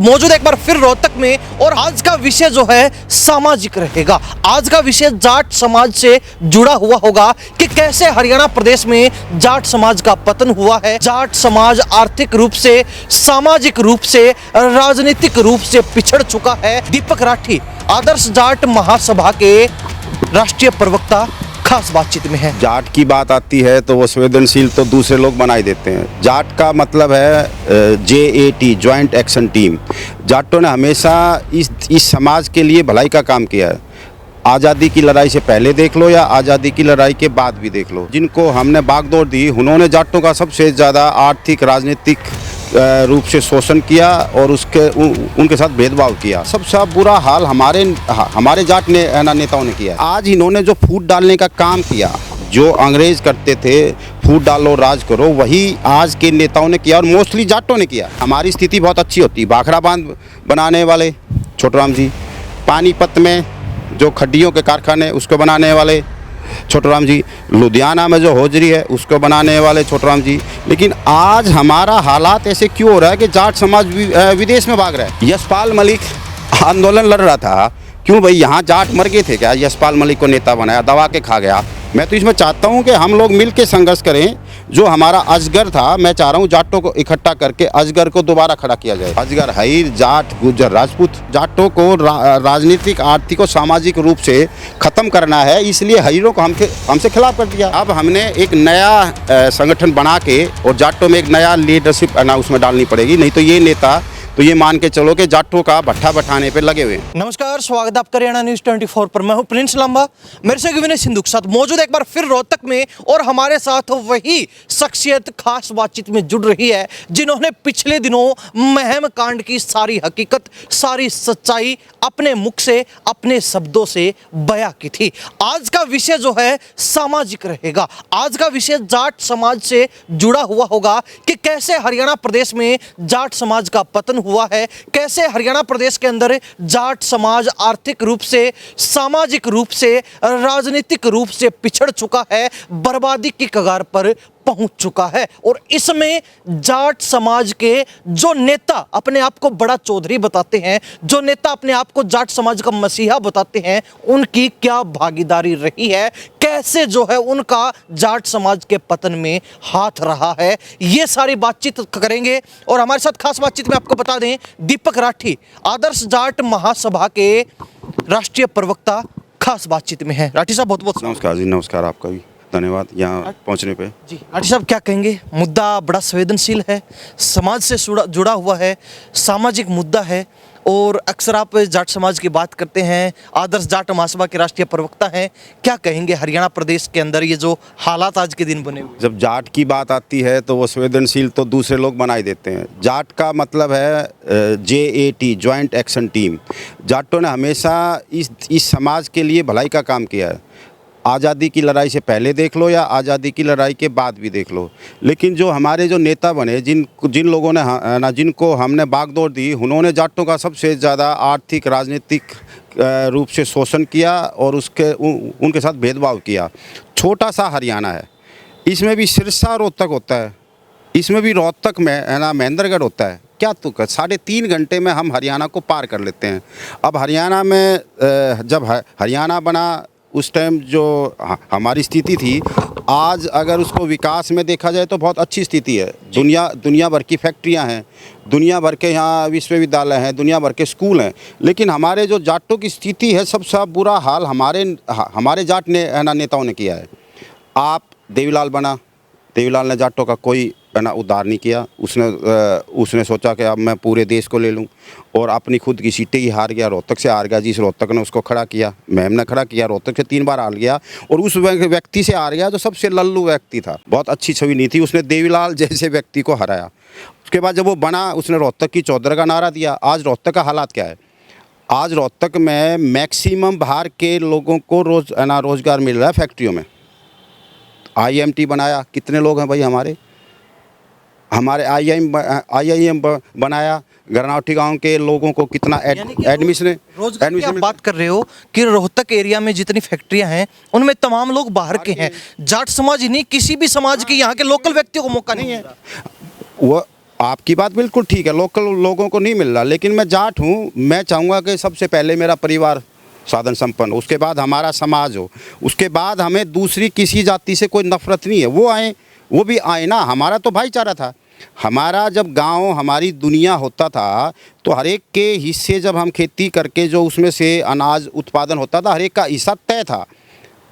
मौजूद एक बार फिर रोहतक में और आज का विषय जो है सामाजिक रहेगा। आज का विषय जाट समाज से जुड़ा हुआ होगा कि कैसे हरियाणा प्रदेश में जाट समाज का पतन हुआ है। जाट समाज आर्थिक रूप से, सामाजिक रूप से, राजनीतिक रूप से पिछड़ चुका है। दीपक राठी आदर्श जाट महासभा के राष्ट्रीय प्रवक्ता खास बातचीत में है। जाट की बात आती है तो वो संवेदनशील तो दूसरे लोग बनाई देते हैं। जाट का मतलब है JAT, जॉइंट एक्शन टीम। जाटों ने हमेशा इस समाज के लिए भलाई का काम किया है। आज़ादी की लड़ाई से पहले देख लो या आज़ादी की लड़ाई के बाद भी देख लो, जिनको हमने बागडोर दी उन्होंने जाटों का सबसे ज़्यादा आर्थिक राजनीतिक रूप से शोषण किया और उनके साथ भेदभाव किया। सबसे बुरा हाल हमारे जाट नेताओं ने किया। आज इन्होंने जो फूट डालने का काम किया, जो अंग्रेज करते थे फूट डालो राज करो, वही आज के नेताओं ने किया और मोस्टली जाटों ने किया। हमारी स्थिति बहुत अच्छी होती। भाखड़ा बांध बनाने वाले छोटूराम जी, पानीपत में जो खड्डियों के कारखाने उसको बनाने वाले छोटूराम जी, लुधियाना में जो होजरी है उसको बनाने वाले छोटूराम जी। लेकिन आज हमारा हालात ऐसे क्यों हो रहा है कि जाट समाज विदेश में भाग रहा है। यशपाल मलिक आंदोलन लड़ रहा था, क्यों भाई यहाँ जाट मर गए थे क्या? यशपाल मलिक को नेता बनाया, दबा के खा गया। मैं तो इसमें चाहता हूँ कि हम लोग मिल के संघर्ष करें। जो हमारा अजगर था, मैं चाह रहा हूँ जाटों को इकट्ठा करके अजगर को दोबारा खड़ा किया जाए। अजगर, हईर, जाट, गुज्जर, राजपूत, जाटों को राजनीतिक, आर्थिक और सामाजिक रूप से ख़त्म करना है। इसलिए हईरों को हमसे खिलाफ कर दिया। अब हमने एक नया संगठन बना के और जाटों में एक नया लीडरशिप उसमें डालनी पड़ेगी, नहीं तो ये नेता तो ये मान के चलो कि जाटों का भट्ठा बैठाने पे लगे हुए हैं। नमस्कार, स्वागत है आपका हरियाणा न्यूज़ 24 पर। मैं हूं प्रिंस लांबा, मेरे से विनय सिंधु के साथ मौजूद एक बार फिर रोहतक में और हमारे साथ वही शख्सियत खास बातचीत में जुड़ रही है जिन्होंने पिछले दिनों महम कांड की सारी हकीकत, सारी सच्चाई अपने मुख से, अपने शब्दों से बयां की थी। आज का विषय जो है सामाजिक रहेगा। आज का विषय जाट समाज से जुड़ा हुआ होगा कि कैसे हरियाणा प्रदेश में जाट समाज का पतन हुआ है, कैसे हरियाणा प्रदेश के अंदर जाट समाज आर्थिक रूप से, सामाजिक रूप से, राजनीतिक रूप से पिछड़ चुका है, बर्बादी की कगार पर पहुंच चुका है। और इसमें जाट समाज के जो नेता अपने आप को बड़ा चौधरी बताते हैं, जो नेता अपने आप को जाट समाज का मसीहा बताते हैं, उनकी क्या भागीदारी रही है, कैसे जो है उनका जाट समाज के पतन में हाथ रहा है, ये सारी बातचीत करेंगे। और हमारे साथ खास बातचीत में आपको बता दें, दीपक राठी आदर्श जाट महासभा के राष्ट्रीय प्रवक्ता खास बातचीत में है। राठी साहब बहुत बहुत नमस्कार जी। नमस्कार, आपका भी धन्यवाद यहाँ पहुँचने पे। जी राठी साहब, क्या कहेंगे? मुद्दा बड़ा संवेदनशील है, समाज से जुड़ा हुआ है, सामाजिक मुद्दा है और अक्सर आप जाट समाज की बात करते हैं, आदर्श जाट महासभा के राष्ट्रीय प्रवक्ता हैं। क्या कहेंगे हरियाणा प्रदेश के अंदर ये जो हालात आज के दिन बने हुए? जब जाट की बात आती है तो वो संवेदनशील तो दूसरे लोग बनाई देते हैं। जाट का मतलब है JAT, जॉइंट एक्शन टीम। जाटों ने हमेशा इस समाज के लिए भलाई का काम किया है। आज़ादी की लड़ाई से पहले देख लो या आज़ादी की लड़ाई के बाद भी देख लो। लेकिन जो हमारे जो नेता बने, जिन लोगों ने जिनको हमने बागडोर दी, उन्होंने जाटों का सबसे ज़्यादा आर्थिक राजनीतिक रूप से शोषण किया और उनके साथ भेदभाव किया। छोटा सा हरियाणा है, इसमें भी सिरसा रोहतक होता है, इसमें भी रोहतक में महेंद्रगढ़ होता है। क्या तो 3.5 घंटे में हम हरियाणा को पार कर लेते हैं। अब हरियाणा में जब हरियाणा बना उस टाइम जो हमारी स्थिति थी, आज अगर उसको विकास में देखा जाए तो बहुत अच्छी स्थिति है। दुनिया भर की फैक्ट्रियां हैं, दुनिया भर के यहाँ विश्वविद्यालय हैं, दुनिया भर के स्कूल हैं। लेकिन हमारे जो जाटों की स्थिति है, सबसे बुरा हाल हमारे जाट नेताओं ने किया है। आप देवीलाल ने जाटों का कोई उद्धार नहीं किया। उसने सोचा कि अब मैं पूरे देश को ले लूं और अपनी खुद की सीटें ही हार गया। रोहतक से हार गया, जिस रोहतक ने उसको खड़ा किया, मैम ने खड़ा किया। रोहतक से 3 बार हार गया और उस व्यक्ति से हार गया जो सबसे लल्लू व्यक्ति था, बहुत अच्छी छवि नहीं थी। उसने देवीलाल जैसे व्यक्ति को हराया। उसके बाद जब वो बना, उसने रोहतक की चौधरी का नारा दिया। आज रोहतक का हालात क्या है? आज रोहतक में मैक्सिमम बाहर के लोगों को रोजगार मिल रहा है फैक्ट्रियों में। IIMT बनाया, कितने लोग हैं भाई हमारे IIM बनाया। गरनावटी गांव के लोगों को कितना एडमिशन की आप बात कर रहे हो कि रोहतक एरिया में जितनी फैक्ट्रियां हैं उनमें तमाम लोग बाहर के हैं। जाट समाज ही नहीं, किसी भी समाज के यहाँ के लोकल व्यक्तियों को मौका नहीं है। वो आपकी बात बिल्कुल ठीक है, लोकल लोगों को नहीं मिल रहा, लेकिन मैं जाट हूँ, मैं चाहूँगा कि सबसे पहले मेरा परिवार साधन संपन्न हो, उसके बाद हमारा समाज हो, उसके बाद हमें दूसरी किसी जाति से कोई नफरत नहीं है। वो आए, वो भी आए ना, हमारा तो भाईचारा था। हमारा जब गांव, हमारी दुनिया होता था तो हर एक के हिस्से, जब हम खेती करके जो उसमें से अनाज उत्पादन होता था, हर एक का हिस्सा तय था।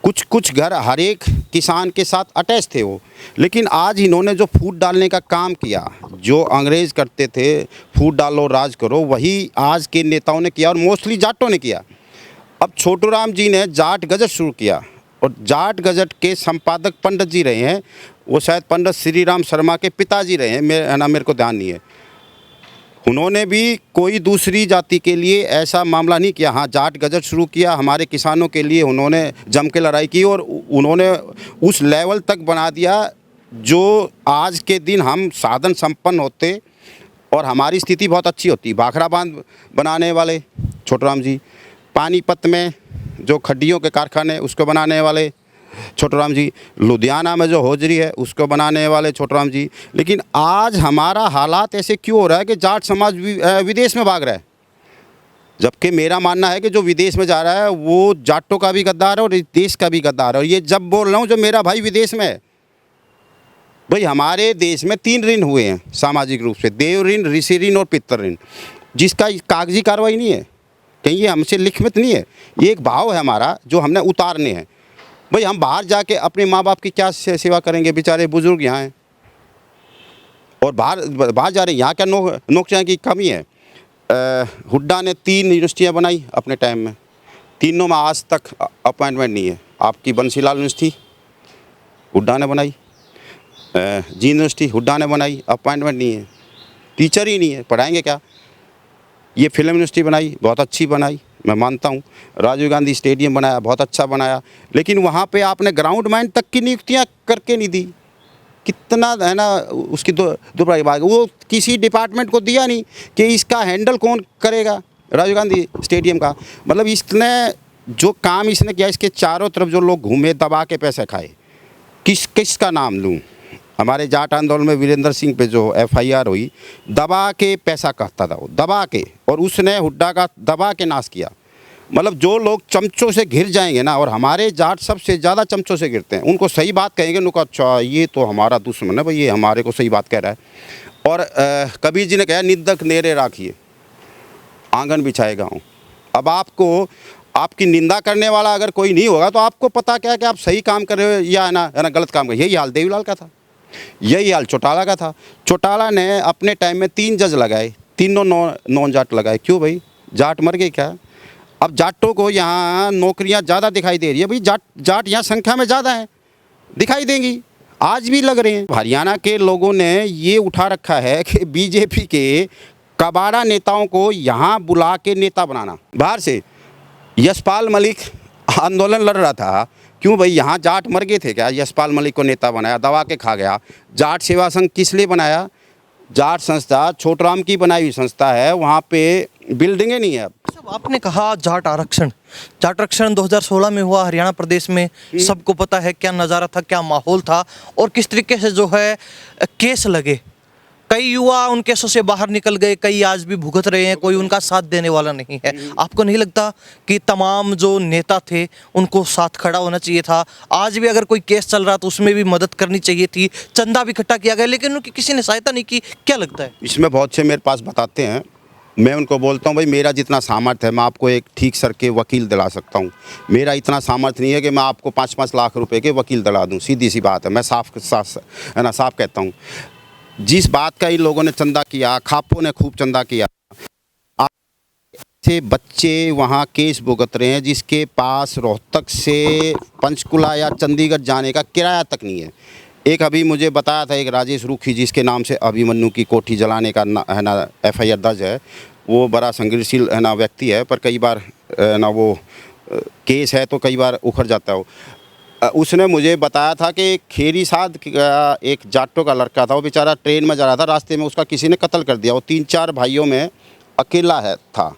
कुछ कुछ घर हर एक किसान के साथ अटैच थे वो। लेकिन आज इन्होंने जो फूट डालने का काम किया, जो अंग्रेज़ करते थे फूट डालो राज करो, वही आज के नेताओं ने किया और मोस्टली जाटों ने किया। अब छोटू राम जी ने जाट गजट शुरू किया और जाट गजट के संपादक पंडित जी रहे हैं, वो शायद पंडित श्री राम शर्मा के पिताजी रहे हैं, मेरे को ध्यान नहीं है। उन्होंने भी कोई दूसरी जाति के लिए ऐसा मामला नहीं किया। हाँ, जाट गजट शुरू किया, हमारे किसानों के लिए उन्होंने जम के लड़ाई की और उन्होंने उस लेवल तक बना दिया जो आज के दिन हम साधन संपन्न होते और हमारी स्थिति बहुत अच्छी होती। भाखड़ा बांध बनाने वाले छोटू राम जी, पानीपत में जो खड्डियों के कारखाने उसको बनाने वाले छोटू राम जी, लुधियाना में जो होजरी है उसको बनाने वाले छोटू राम जी। लेकिन आज हमारा हालात ऐसे क्यों हो रहा है कि जाट समाज विदेश में भाग रहा है, जबकि मेरा मानना है कि जो विदेश में जा रहा है वो जाटों का भी गद्दार है और देश का भी गद्दार है। और ये जब बोल रहा हूँ जो मेरा भाई विदेश में है, भाई हमारे देश में 3 ऋण हुए हैं सामाजिक रूप से, देव ऋण, ऋषि ऋण और पितृ ऋण, जिसका कागजी कार्रवाई नहीं है, कहीं ये हमसे लिखित नहीं है। ये एक भाव है हमारा जो हमने उतारने हैं। भाई हम बाहर जाके अपने माँ बाप की क्या सेवा करेंगे, बेचारे बुजुर्ग यहाँ हैं और बाहर जा रहे हैं, यहाँ क्या नौकरियाँ की कमी है। हुड्डा ने 3 यूनिवर्सिटियाँ बनाई अपने टाइम में, तीनों में आज तक अपॉइंटमेंट नहीं है। आपकी बंसीलाल यूनिवर्सिटी हुड्डा ने बनाई, जी यूनिवर्सिटी हुड्डा ने बनाई, अपॉइंटमेंट नहीं है, टीचर ही नहीं है, पढ़ाएंगे क्या। ये फिल्म यूनिवर्सिटी बनाई, बहुत अच्छी बनाई, मैं मानता हूँ। राजीव गांधी स्टेडियम बनाया, बहुत अच्छा बनाया, लेकिन वहाँ पे आपने ग्राउंड माइंड तक की नियुक्तियाँ करके नहीं दी। कितना है ना उसकी दुर्भाग्य बात, वो किसी डिपार्टमेंट को दिया नहीं कि इसका हैंडल कौन करेगा राजीव गांधी स्टेडियम का। मतलब इसने जो काम इसने किया, इसके चारों तरफ जो लोग घूमे दबा के पैसे खाए, किसका नाम लूँ। हमारे जाट आंदोलन में वीरेंद्र सिंह पे जो FIR हुई, दबा के पैसा कहता था वो, दबा के, और उसने हुड्डा का दबा के नाश किया। मतलब जो लोग चमचों से घिर जाएंगे ना, और हमारे जाट सबसे ज़्यादा चमचों से गिरते हैं, उनको सही बात कहेंगे, उनको अच्छा ये तो हमारा दुश्मन है भाई, ये हमारे को सही बात कह रहा है। और कबीर जी ने कहा निंदक नेरे राखिए आंगन बिछाएगा हूँ। अब आपको आपकी निंदा करने वाला अगर कोई नहीं होगा तो आपको पता क्या है कि आप सही काम कर रहे हो या है ना गलत काम कर रहे हो। यही हाल देवीलाल का था, यही हाल चौटाला का था। चौटाला ने अपने टाइम में 3 जज लगाए, तीनों नॉन जाट लगाए। क्यों भाई, जाट मर गए क्या। अब जाटों को यहाँ नौकरियाँ ज़्यादा दिखाई दे रही है भाई, जाट यहाँ संख्या में ज़्यादा है, दिखाई देंगी, आज भी लग रहे हैं। हरियाणा के लोगों ने ये उठा रखा है कि बीजेपी के कबाड़ा नेताओं को यहाँ बुला के नेता बनाना। बाहर से यशपाल मलिक आंदोलन लड़ रहा था, क्यों भाई यहाँ जाट मर गए थे क्या, यशपाल मलिक को नेता बनाया, दबा के खा गया। जाट सेवा संघ किस लिए बनाया, जाट संस्था छोटू राम की बनाई हुई संस्था है, वहाँ पे बिल्डिंगें नहीं है। अब आपने कहा जाट आरक्षण 2016 में हुआ हरियाणा प्रदेश में, सबको पता है क्या नज़ारा था, क्या माहौल था और किस तरीके से जो है केस लगे। कई युवा उन केसों से बाहर निकल गए, कई आज भी भुगत रहे हैं, कोई उनका साथ देने वाला नहीं है। आपको नहीं लगता कि तमाम जो नेता थे उनको साथ खड़ा होना चाहिए था? आज भी अगर कोई केस चल रहा तो उसमें भी मदद करनी चाहिए थी, चंदा भी इकट्ठा किया गया लेकिन उनकी किसी ने सहायता नहीं की। क्या लगता है? इसमें बहुत से मेरे पास बताते हैं, मैं उनको बोलता हूँ भाई मेरा जितना सामर्थ्य है मैं आपको एक ठीक सर के वकील दिला सकता हूँ, मेरा इतना सामर्थ्य नहीं है कि मैं आपको 5-5 लाख रुपए के वकील दिला दूँ। सीधी सी बात है, मैं साफ कहता हूँ। जिस बात का इन लोगों ने चंदा किया, खापों ने खूब चंदा किया, से बच्चे वहाँ केस भुगत रहे हैं जिसके पास रोहतक से पंचकुला या चंडीगढ़ जाने का किराया तक नहीं है। एक अभी मुझे बताया था एक राजेश रूखी जिसके नाम से अभिमन्यु की कोठी जलाने का है ना FIR दर्ज है, वो बड़ा संघर्षशील है ना व्यक्ति है, पर कई बार ना वो केस है तो कई बार उखड़ जाता है वो। उसने मुझे बताया था कि खेरी साध एक जाटों का लड़का था, वो बेचारा ट्रेन में जा रहा था, रास्ते में उसका किसी ने कत्ल कर दिया। वो 3-4 भाइयों में अकेला था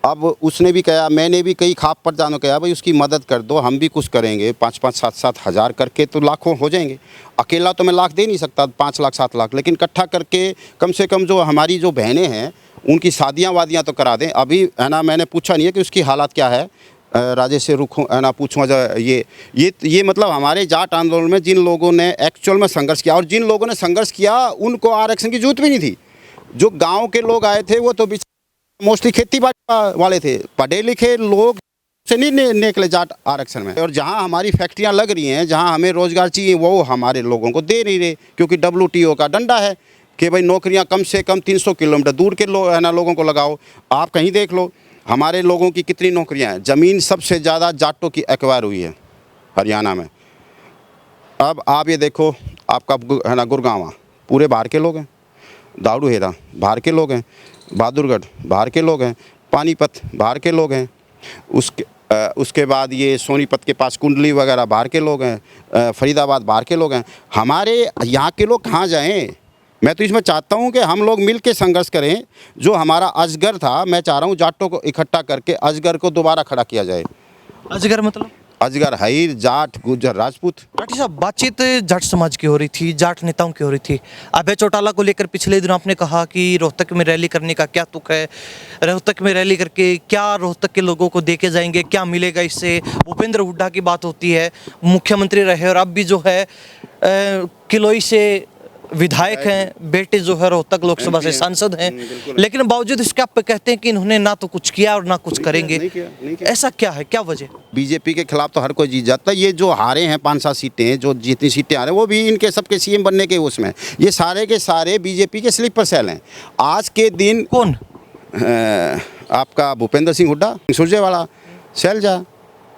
अब उसने भी कहा, मैंने भी कई खाप पर जानो कहा भाई उसकी मदद कर दो, हम भी कुछ करेंगे, 5-5 7-7 हज़ार करके तो लाखों हो जाएंगे। अकेला तो मैं लाख दे नहीं सकता, 5 लाख 7 लाख, लेकिन इकट्ठा करके कम से कम जो हमारी जो बहनें हैं उनकी शादियाँ वादियाँ तो करा दें। अभी है ना, मैंने पूछा नहीं है कि उसकी हालात क्या है, राजेश से रुखूँ है ना, पूछूँगा ये मतलब हमारे जाट आंदोलन में जिन लोगों ने एक्चुअल में संघर्ष किया, और जिन लोगों ने संघर्ष किया उनको आरक्षण की जरूरत भी नहीं थी। जो गाँव के लोग आए थे वो तो मोस्टली खेती बाड़ी वाले थे, पढ़े लिखे लोग से नहीं निकले जाट आरक्षण में। और जहाँ हमारी फैक्ट्रियाँ लग रही हैं, जहाँ हमें रोजगार चाहिए, वो हमारे लोगों को दे नहीं रहे, क्योंकि WTO का डंडा है कि भाई नौकरियाँ कम से कम 300 किलोमीटर दूर के है ना लोगों को लगाओ। आप कहीं देख लो हमारे लोगों की कितनी नौकरियाँ हैं। ज़मीन सबसे ज़्यादा जाटों की एक्वायर हुई है हरियाणा में। अब आप ये देखो, आपका है ना गुड़गांव पूरे बाहर के लोग हैं, दाऊड़ हेरा बाहर के लोग हैं, बहादुरगढ़ बाहर के लोग हैं, पानीपत बाहर के लोग हैं, उसके बाद ये सोनीपत के पास कुंडली वगैरह बाहर के लोग हैं, फरीदाबाद बाहर के लोग हैं। हमारे यहाँ के लोग कहाँ जाएं? मैं तो इसमें चाहता हूँ कि हम लोग मिल के संघर्ष करें। जो हमारा अजगर था, मैं चाह रहा हूँ जाटों को इकट्ठा करके अजगर को दोबारा खड़ा किया जाए। अजगर मतलब अजगर हईर, जाट, गुज्जर, राजपूत। राठी साहब, बातचीत जाट समाज की हो रही थी, जाट नेताओं की हो रही थी। अभय चौटाला को लेकर पिछले दिनों आपने कहा कि रोहतक में रैली करने का क्या तुक है, रोहतक में रैली करके क्या रोहतक के लोगों को देके जाएंगे, क्या मिलेगा इससे। भूपेंद्र हुड्डा की बात होती है, मुख्यमंत्री रहे और अब भी जो है किलोई से विधायक हैं, बेटे जो है रोहतक लोकसभा से सांसद हैं, लेकिन बावजूद इसके आप कहते हैं कि इन्होंने ना तो कुछ किया और ना कुछ करेंगे। नहीं किया। ऐसा क्या है, क्या वजह? बीजेपी के खिलाफ तो हर कोई जीत जाता है। ये जो हारे हैं 5-7 सीटें, जो जितनी सीटें आ रहे हैं वो भी इनके सबके CM बनने के उसमें, ये सारे के सारे बीजेपी के स्लीपर सेल हैं। आज के दिन कौन? आपका भूपेंद्र सिंह हुड्डा, सुरजेवाला, शैलजा,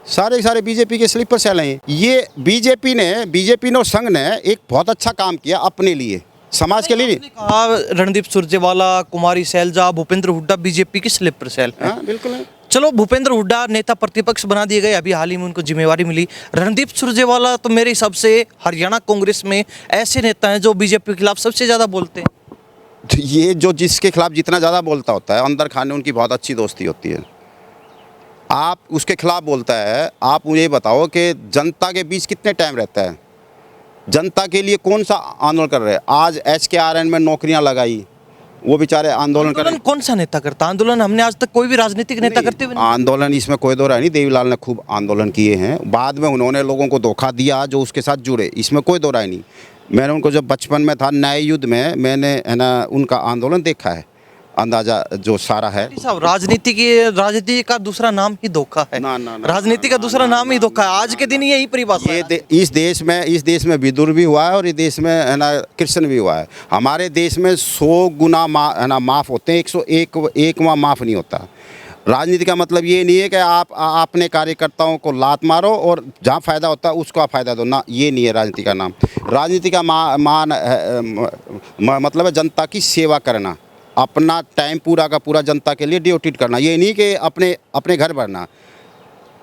सारे के सारे बीजेपी के स्लीपर सेल हैं। ये बीजेपी ने और संघ ने एक बहुत अच्छा काम किया अपने लिए, समाज के लिए। आपने कहा रणदीप सुरजेवाला, कुमारी शैलजा, भूपेंद्र हुड्डा बीजेपी के स्लीपर सेल हैं। हाँ बिल्कुल है। चलो, भूपेंद्र हुड्डा नेता प्रतिपक्ष बना दिए गए, अभी हाल ही में उनको जिम्मेवारी मिली। रणदीप सुरजेवाला तो मेरे हिसाब से हरियाणा कांग्रेस में ऐसे नेता हैं जो बीजेपी के खिलाफ सबसे ज़्यादा बोलते हैं। तो ये जो जिसके खिलाफ जितना ज़्यादा बोलता होता है, अंदर खाने उनकी बहुत अच्छी दोस्ती होती है। आप उसके खिलाफ बोलता है, आप मुझे बताओ कि जनता के बीच कितने टाइम रहता है, जनता के लिए कौन सा आंदोलन कर रहे हैं। आज SKRN में नौकरियां लगाई, वो बेचारे आंदोलन कर रहे हैं। कौन सा नेता करता आंदोलन? हमने आज तक कोई भी राजनीतिक नेता करते हुए नहीं। आंदोलन इसमें कोई दो राय नहीं, देवीलाल ने खूब आंदोलन किए हैं, बाद में उन्होंने लोगों को धोखा दिया जो उसके साथ जुड़े, इसमें कोई दो राय नहीं। मैंने उनको जब बचपन में था न्याय युद्ध में, मैंने है ना उनका आंदोलन देखा है, अंदाजा जो सारा है। साहब, राजनीति का दूसरा नाम ही धोखा है। राजनीति का दूसरा नाम ही धोखा है। आज के दिन यही परिभाषा है। इस देश में विदुर भी हुआ है और इस देश में है ना कृष्ण भी हुआ है। हमारे देश में 100 गुना है ना माफ़ होते हैं, 101वां माफ़ नहीं होता। राजनीति का मतलब ये नहीं है कि आप अपने कार्यकर्ताओं को लात मारो और जहाँ फ़ायदा होता है उसको आप फ़ायदा दो ना, ये नहीं है राजनीति का नाम। राजनीति का मतलब है जनता की सेवा करना, अपना टाइम पूरा का पूरा जनता के लिए ड्यूटी करना, ये नहीं कि अपने घर भरना।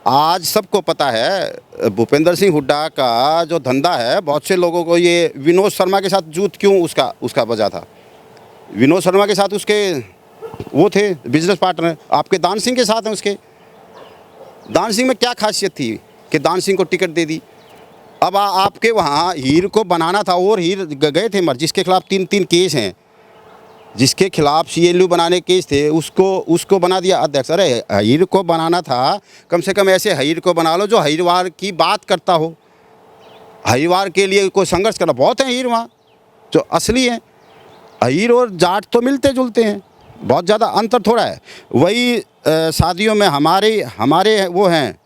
आज सबको पता है भूपेंद्र सिंह हुड्डा का जो धंधा है, बहुत से लोगों को ये विनोद शर्मा के साथ जूत क्यों उसका वजह था। विनोद शर्मा के साथ उसके वो थे बिजनेस पार्टनर, आपके दान सिंह के साथ हैं उसके। दान सिंह में क्या खासियत थी कि दान सिंह को टिकट दे दी। अब आपके वहाँ हीर को बनाना था और हीर गए थे मर, जिसके खिलाफ 3 केस हैं, जिसके खिलाफ CLU बनाने केस थे, उसको बना दिया अध्यक्ष। अरे हईर को बनाना था, कम से कम ऐसे हईर को बना लो जो हईरवार की बात करता हो, हईरवार के लिए कोई संघर्ष करना। बहुत हैं हईर वहाँ जो असली हैं। हईर और जाट तो मिलते जुलते हैं, बहुत ज़्यादा अंतर थोड़ा है। वही शादियों में हमारे वो हैं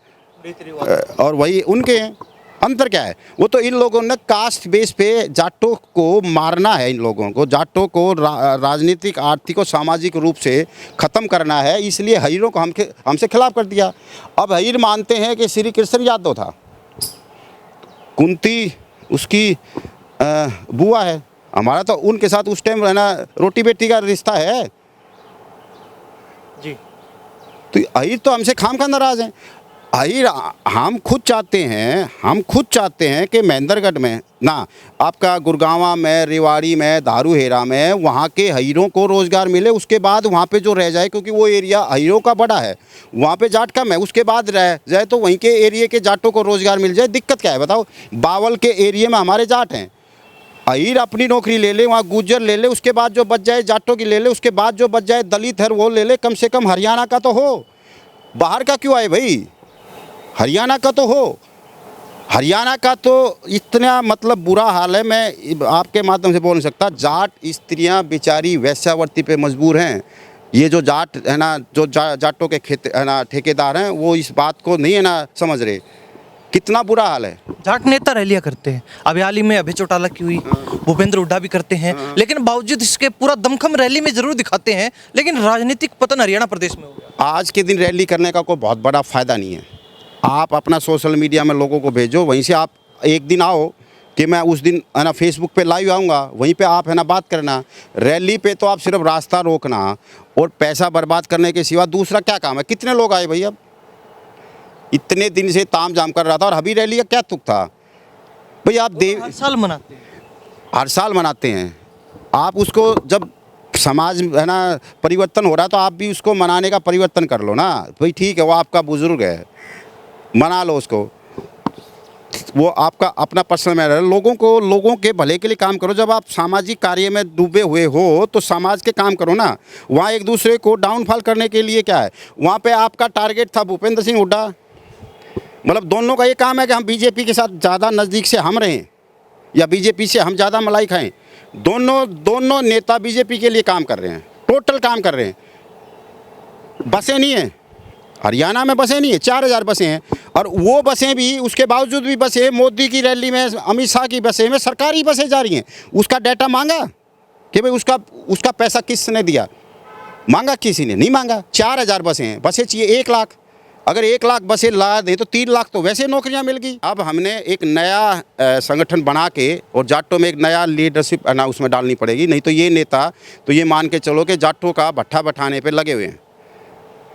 और वही उनके हैं, अंतर क्या है। वो तो इन लोगों ने कास्ट बेस पे जाटों को मारना है, इन लोगों को जाटों को राजनीतिक, आर्थिक और सामाजिक रूप से ख़त्म करना है, इसलिए हईरों को हमसे खिलाफ कर दिया। अब हईर मानते हैं कि श्री कृष्ण यादव था, कुंती उसकी बुआ है, हमारा तो उनके साथ उस टाइम है ना रोटी बेटी का रिश्ता है जी। तो हईर तो हमसे खामखा नाराज़ हैं। आहिर हम खुद चाहते हैं कि महेंद्रगढ़ में ना, आपका गुड़गांवा में, रेवाड़ी में, दारूहेरा में, वहाँ के हईरों को रोज़गार मिले। उसके बाद वहाँ पे जो रह जाए, क्योंकि वो एरिया हईरों का बड़ा है, वहाँ पे जाट कम है, उसके बाद रह जाए तो वहीं के एरिया के जाटों को रोज़गार मिल जाए। दिक्कत क्या है बताओ? बावल के एरिया में हमारे जाट हैं, अहीर अपनी नौकरी ले ले, वहाँ गुज्जर ले ले, उसके बाद जो बच जाए जाटों की ले ले, उसके बाद जो बच जाए दलित है वो ले ले। कम से कम हरियाणा का तो हो, बाहर का क्यों आए भाई? हरियाणा का तो हो। हरियाणा का तो इतना मतलब बुरा हाल है, मैं आपके माध्यम से बोल नहीं सकता। जाट स्त्रियां बेचारी वैश्यावृत्ति पे मजबूर हैं। ये जो जाट है ना, जो जाटों के खेत है ना, ठेकेदार हैं, वो इस बात को नहीं है ना समझ रहे, कितना बुरा हाल है। जाट नेता रैलियां करते हैं, अभी हाल ही में अभय चौटाला की हुई, भूपेंद्र हुड्डा भी करते हैं, लेकिन बावजूद इसके पूरा दमखम रैली में जरूर दिखाते हैं, लेकिन राजनीतिक पतन हरियाणा प्रदेश में हो गया। आज के दिन रैली करने का कोई बहुत बड़ा फ़ायदा नहीं है। आप अपना सोशल मीडिया में लोगों को भेजो, वहीं से आप एक दिन आओ कि मैं उस दिन है ना फेसबुक पे लाइव आऊँगा, वहीं पे आप है ना बात करना। रैली पे तो आप सिर्फ रास्ता रोकना और पैसा बर्बाद करने के सिवा दूसरा क्या काम है? कितने लोग आए भाई? अब इतने दिन से ताम जाम कर रहा था और अभी रैली का क्या तुक था भाई? आप हर साल मनाते हैं, हर साल मनाते हैं। आप उसको जब समाज है ना परिवर्तन हो रहा है तो आप भी उसको मनाने का परिवर्तन कर लो ना भाई। ठीक है, वो आपका बुजुर्ग है, मना लो उसको, वो आपका अपना पर्सनल मैटर है। लोगों के भले के लिए काम करो। जब आप सामाजिक कार्य में डूबे हुए हो तो समाज के काम करो ना। वहाँ एक दूसरे को डाउनफॉल करने के लिए क्या है? वहाँ पे आपका टारगेट था भूपेंद्र सिंह हुड्डा, मतलब दोनों का ये काम है कि हम बीजेपी के साथ ज़्यादा नज़दीक से हम रहें या बीजेपी से हम ज़्यादा मलाई खाएं। दोनों नेता बीजेपी के लिए काम कर रहे हैं, टोटल काम कर रहे हैं। बसें नहीं हैं हरियाणा में, बसें नहीं है, 4000 बसें हैं, और वो बसें भी, उसके बावजूद भी बसें मोदी की रैली में, अमित शाह की बसें में सरकारी बसें जा रही हैं। उसका डाटा मांगा कि भाई उसका पैसा किसने दिया? मांगा किसी ने नहीं मांगा। 4000 बसें हैं, बसें चाहिए 1 लाख। अगर 1 लाख बसें ला दे तो 3 लाख तो वैसे नौकरियां मिल गई। अब हमने एक नया संगठन बना के और जाटों में एक नया लीडरशिप ना उसमें डालनी पड़ेगी, नहीं तो ये नेता तो ये मान के चलो कि जाटों का भट्ठा बैठाने पे लगे हुए हैं।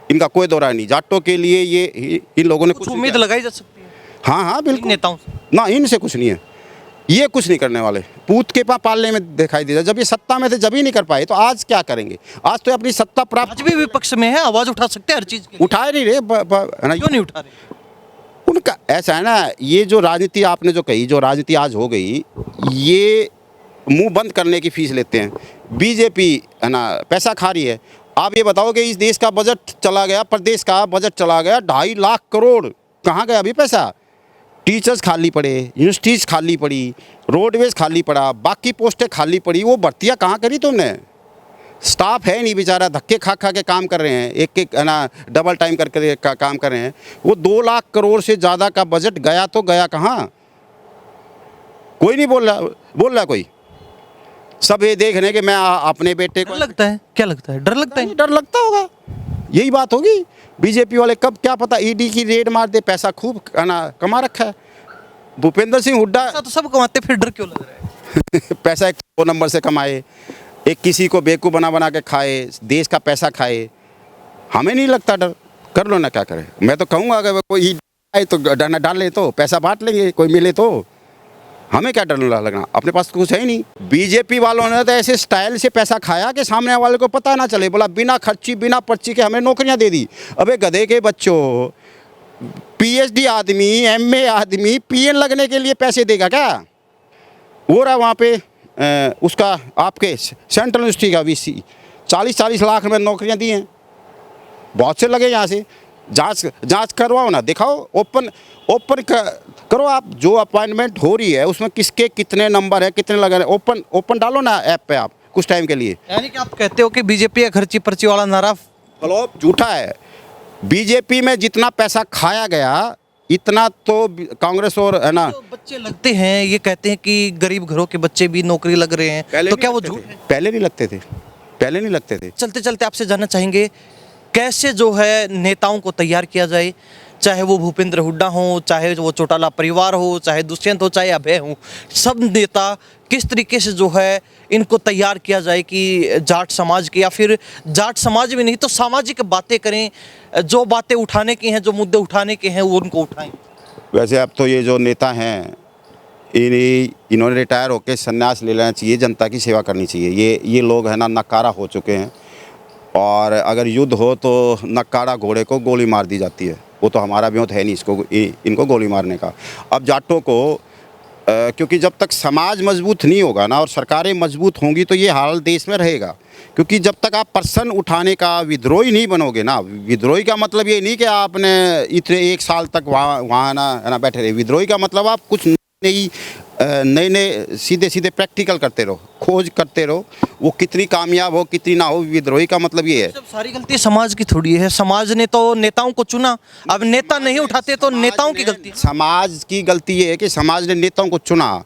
इनका कोई दौरा नहीं। जाटों के लिए ये इन लोगों ने कुछ उम्मीद लगाई जा सकती है हाँ बिल्कुल नेताओं से? ना, इनसे कुछ नहीं है, ये कुछ नहीं करने वाले। पूत के पालने में दिखाई देता। जब ये सत्ता में थे जब ही नहीं कर पाए तो आज क्या करेंगे? आज तो अपनी सत्ता प्राप्त, आज भी विपक्ष में है, आवाज उठा सकते हैं हर चीज के लिए। उठाए नहीं रहे है ना। क्यों नहीं उठा रहे? उनका ऐसा है ना, ये जो राजनीति आपने जो कही, जो राजनीति आज हो गई, ये मुंह बंद करने की फीस लेते हैं। बीजेपी है ना पैसा खा रही है। आप ये बताओ कि इस देश का बजट चला गया, प्रदेश का बजट चला गया 2.5 लाख करोड़, कहाँ गया अभी पैसा? टीचर्स खाली पड़े, यूनिवर्सिटीज़ खाली पड़ी, रोडवेज खाली पड़ा, बाकी पोस्टें खाली पड़ी। वो भर्तियाँ कहाँ करी तुमने? स्टाफ है नहीं बेचारा, धक्के खा के काम कर रहे हैं, एक है ना डबल टाइम करके काम कर रहे हैं। वो 2 लाख करोड़ से ज़्यादा का बजट गया तो गया कहाँ? कोई नहीं बोल रहा कोई। सब ये देख रहे हैं कि मैं अपने बेटे को, डर लगता है? क्या लगता है? डर लगता है? डर लगता होगा, यही बात होगी। बीजेपी वाले कब क्या पता ईडी की रेड मार दे, पैसा खूब है ना कमा रखा है भूपेंद्र सिंह हुड्डा। तो सब कमाते, फिर डर क्यों लग रहा है? पैसा एक 2 नंबर से कमाए, एक किसी को बेवकूफ़ बना के खाए, देश का पैसा खाए। हमें नहीं लगता डर, कर लो ना, क्या करें। मैं तो कहूँगा अगर कोई आए तो डरना डाल ले, तो पैसा बांट लेंगे, कोई मिले तो। हमें क्या डर लगना, अपने पास तो कुछ है ही नहीं। बीजेपी वालों ने तो ऐसे स्टाइल से पैसा खाया कि सामने वाले को पता ना चले। बोला बिना खर्ची बिना पर्ची के हमें नौकरियां दे दी। अबे गधे के बच्चों, पीएचडी आदमी, एमए आदमी पीएन लगने के लिए पैसे देगा क्या? हो रहा वहाँ पे उसका आपके सेंट्रल यूनिवर्सिटी का वीसी 40-40 लाख में नौकरियाँ दी हैं। बहुत से लगे यहाँ से। जांच करवाओ ना, दिखाओ, ओपन करो आप। जो अपॉइंटमेंट हो रही है उसमें किसके कितने नंबर है, कितने लगे, ओपन डालो ना ऐप पे आप कुछ टाइम के लिए। यानी कि आप कहते हो कि बीजेपी का खर्ची पर्ची वाला नारा फ्लॉप झूठा है। बीजेपी में जितना पैसा खाया गया इतना तो कांग्रेस और है ना, जो बच्चे लगते हैं ये कहते हैं कि गरीब घरों के बच्चे भी नौकरी लग रहे हैं, तो क्या वो झूठ है? पहले नहीं लगते थे। चलते चलते आपसे जानना चाहेंगे कैसे जो है नेताओं को तैयार किया जाए, चाहे वो भूपेंद्र हुड्डा हो, चाहे वो चौटाला परिवार हो, चाहे दुष्यंत हो, चाहे अभय हो, सब नेता किस तरीके से जो है इनको तैयार किया जाए कि जाट समाज के, या फिर जाट समाज भी नहीं तो सामाजिक बातें करें, जो बातें उठाने की हैं, जो मुद्दे उठाने के हैं वो उनको उठाएं। वैसे अब तो ये जो नेता हैं इन्होंने रिटायर होकर संन्यास ले लेना चाहिए, जनता की सेवा करनी चाहिए। ये लोग है ना नकारा हो चुके हैं, और अगर युद्ध हो तो नकारा घोड़े को गोली मार दी जाती है। वो तो हमारा भी है नहीं इनको गोली मारने का। अब जाटों को क्योंकि जब तक समाज मजबूत नहीं होगा ना और सरकारें मजबूत होंगी तो ये हाल देश में रहेगा। क्योंकि जब तक आप प्रश्न उठाने का विद्रोही नहीं बनोगे ना, विद्रोही का मतलब ये नहीं कि आपने इतने 1 साल तक वहाँ ना बैठे रहे। विद्रोही का मतलब आप कुछ नए सीधे प्रैक्टिकल करते रहो, खोज करते रहो, वो कितनी कामयाब हो कितनी ना हो। विद्रोही का मतलब ये है। सब सारी गलती समाज की थोड़ी है, समाज ने तो नेताओं को चुना, अब नेता नहीं उठाते तो नेताओं की गलती है। समाज की गलती ये है कि समाज ने नेताओं को चुना,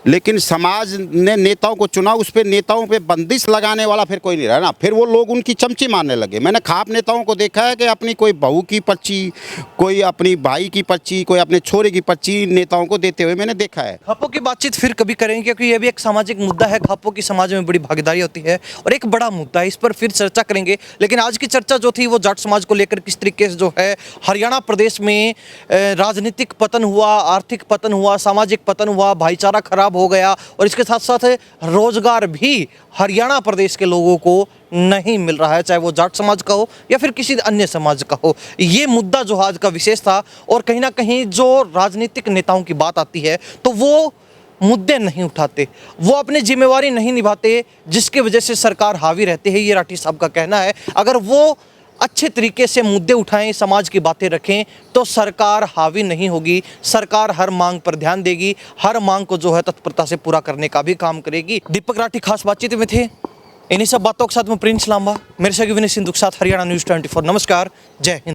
लेकिन समाज ने नेताओं को चुना, उस पर नेताओं पे बंदिश लगाने वाला फिर कोई नहीं रहा ना। फिर वो लोग उनकी चमची मारने लगे। मैंने खाप नेताओं को देखा है कि अपनी कोई बहू की पर्ची, कोई अपनी भाई की पर्ची, कोई अपने छोरे की पर्ची नेताओं को देते हुए मैंने देखा है। खापों की बातचीत फिर कभी करेंगे, क्योंकि ये भी एक सामाजिक मुद्दा है। खापों की समाज में बड़ी भागीदारी होती है और एक बड़ा मुद्दा है, इस पर फिर चर्चा करेंगे। लेकिन आज की चर्चा जो थी वो जाट समाज को लेकर किस तरीके से जो है हरियाणा प्रदेश में राजनीतिक पतन हुआ, आर्थिक पतन हुआ, सामाजिक पतन हुआ, भाईचारा खराब हो गया, और इसके साथ साथ रोजगार भी हरियाणा प्रदेश के लोगों को नहीं मिल रहा है, चाहे वो जाट समाज का हो या फिर किसी अन्य समाज का हो। ये मुद्दा जो आज का विशेष था, और कहीं ना कहीं जो राजनीतिक नेताओं की बात आती है तो वो मुद्दे नहीं उठाते, वो अपनी जिम्मेवारी नहीं निभाते, जिसकी वजह से सरकार हावी रहती है। ये राठी साहब का कहना है। अगर वो अच्छे तरीके से मुद्दे उठाएं, समाज की बातें रखें, तो सरकार हावी नहीं होगी। सरकार हर मांग पर ध्यान देगी, हर मांग को जो है तत्परता से पूरा करने का भी काम करेगी। दीपक राठी खास बातचीत में थे। इन्हीं सब बातों के साथ में प्रिंस लांबा, मेरे सहयोगी विनय सिंधु के साथ हरियाणा न्यूज़ 24। नमस्कार, जय हिंद।